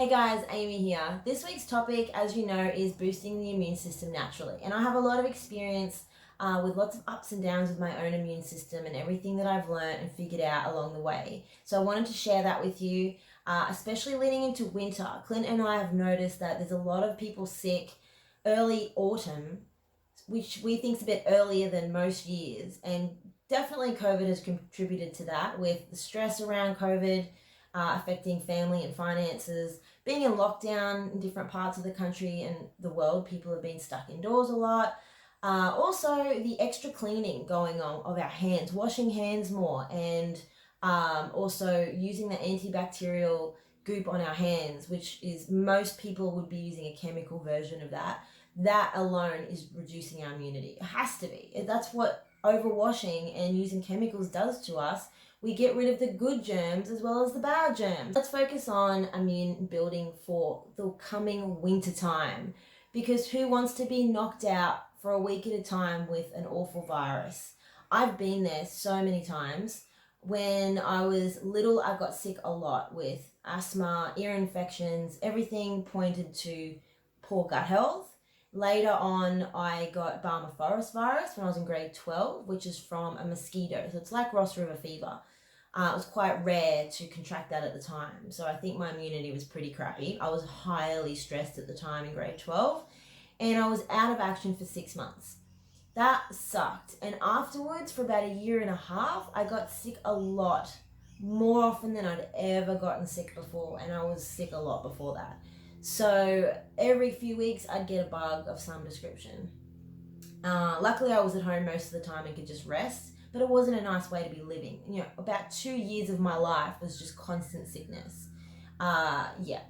Hey guys, Amy here. This week's topic, as you know, is boosting the immune system naturally. And I have a lot of experience with lots of ups and downs with my own immune system and everything that I've learned and figured out along the way. So I wanted to share that with you, especially leading into winter. Clint and I have noticed that there's a lot of people sick early autumn, which we think is a bit earlier than most years. And definitely COVID has contributed to that with the stress around COVID. Affecting family and finances, being in lockdown in different parts of the country and the world, people have been stuck indoors a lot. Also, the extra cleaning going on of our hands, washing hands more, and also using the antibacterial goop on our hands, which is most people would be using a chemical version of that. That alone is reducing our immunity. It has to be. That's what overwashing and using chemicals does to us. We get rid of the good germs as well as the bad germs. Let's focus on immune building for the coming winter time, because who wants to be knocked out for a week at a time with an awful virus? I've been there so many times. When I was little, I got sick a lot with asthma, ear infections, everything pointed to poor gut health. Later on, I got Barmer forest virus when I was in grade 12, which is from a mosquito. So it's like Ross River fever. It was quite rare to contract that at the time. So I think my immunity was pretty crappy. I was highly stressed at the time in grade 12, and I was out of action for 6 months. That sucked. And afterwards, for about a year and a half, I got sick a lot, more often than I'd ever gotten sick before. And I was sick a lot before that. So every few weeks, I'd get a bug of some description. Luckily, I was at home most of the time and could just rest, but it wasn't a nice way to be living. About 2 years of my life was just constant sickness. Yeah.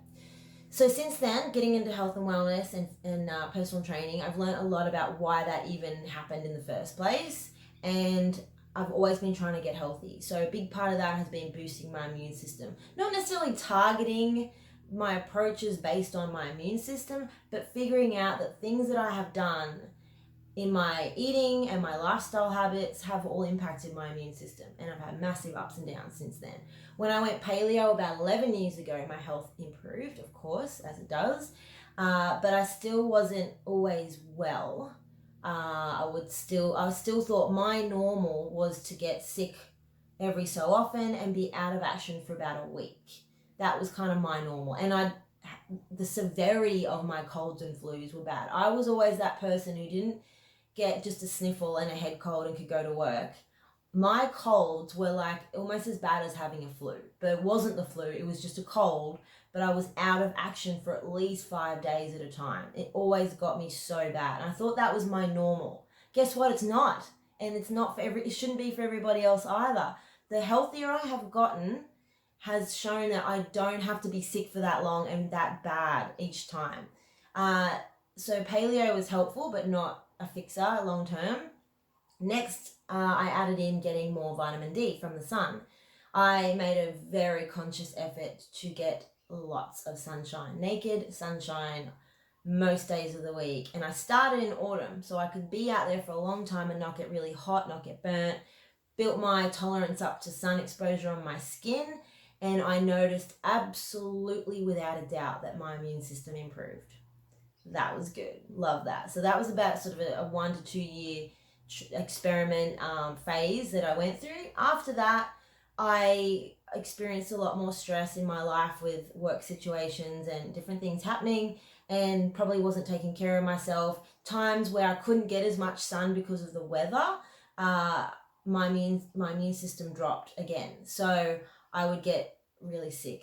So since then, getting into health and wellness and personal training, I've learned a lot about why that even happened in the first place. And I've always been trying to get healthy. So a big part of that has been boosting my immune system. Not necessarily targeting my approaches based on my immune system, but figuring out that things that I have done in my eating and my lifestyle habits have all impacted my immune system, and I've had massive ups and downs since then. When I went paleo about 11 years ago, my health improved, of course, as it does, but I still wasn't always well. I still thought my normal was to get sick every so often and be out of action for about a week. That was kind of my normal, and the severity of my colds and flus were bad. I was always that person who didn't get just a sniffle and a head cold and could go to work. My colds were like almost as bad as having a flu, but it wasn't the flu, it was just a cold, but I was out of action for at least 5 days at a time. It always got me so bad. And I thought that was my normal. Guess what? It's not. And it shouldn't be for everybody else either. The healthier I have gotten has shown that I don't have to be sick for that long and that bad each time. So paleo was helpful, but not a fixer long term. Next, I added in getting more vitamin D from the sun. I made a very conscious effort to get lots of sunshine, naked sunshine, most days of the week. And I started in autumn, so I could be out there for a long time and not get really hot, not get burnt. Built my tolerance up to sun exposure on my skin, and I noticed absolutely without a doubt that my immune system improved. That was good. Love that. So that was about sort of a 1 to 2 year experiment phase that I went through. After that, I experienced a lot more stress in my life with work situations and different things happening, and probably wasn't taking care of myself. Times where I couldn't get as much sun because of the weather, my immune system dropped again. So I would get really sick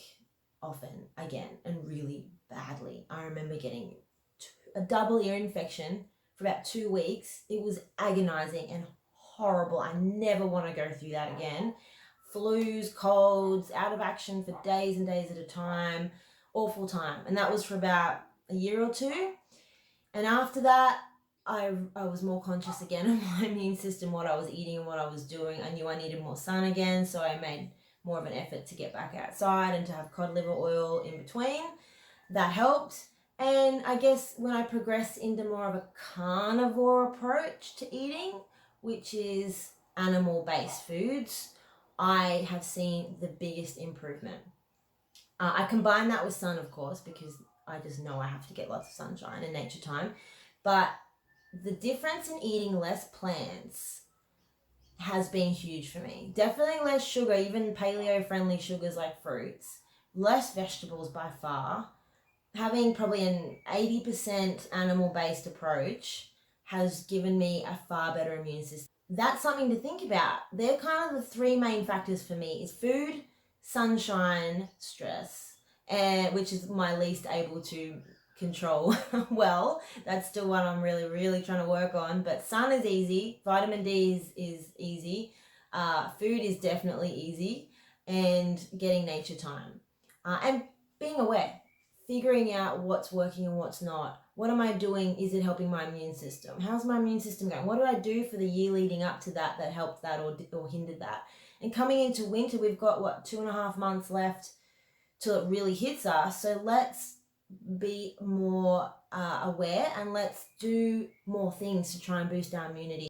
often again, and really badly. I remember getting a double ear infection for about 2 weeks. It was agonizing and horrible. I never want to go through that again. Flus, colds, out of action for days and days at a time. Awful time. And that was for about a year or two. And after that, I was more conscious again of my immune system, what I was eating and what I was doing. I knew I needed more sun again, so I made more of an effort to get back outside and to have cod liver oil in between. That helped. And I guess when I progressed into more of a carnivore approach to eating, which is animal-based foods, I have seen the biggest improvement. I combine that with sun, of course, because I just know I have to get lots of sunshine and nature time. But the difference in eating less plants has been huge for me. Definitely less sugar, even paleo-friendly sugars like fruits, less vegetables by far. Having probably an 80% animal-based approach has given me a far better immune system. That's something to think about. They're kind of the three main factors for me is food, sunshine, stress, and which is my least able to control well. That's still what I'm really, really trying to work on. But sun is easy, vitamin D is easy, food is definitely easy, and getting nature time. And being aware, figuring out what's working and what's not. What am I doing? Is it helping my immune system? How's my immune system going? What did I do for the year leading up to that helped that or hindered that? And coming into winter, we've got 2.5 months left till it really hits us. So let's be more aware and let's do more things to try and boost our immunity.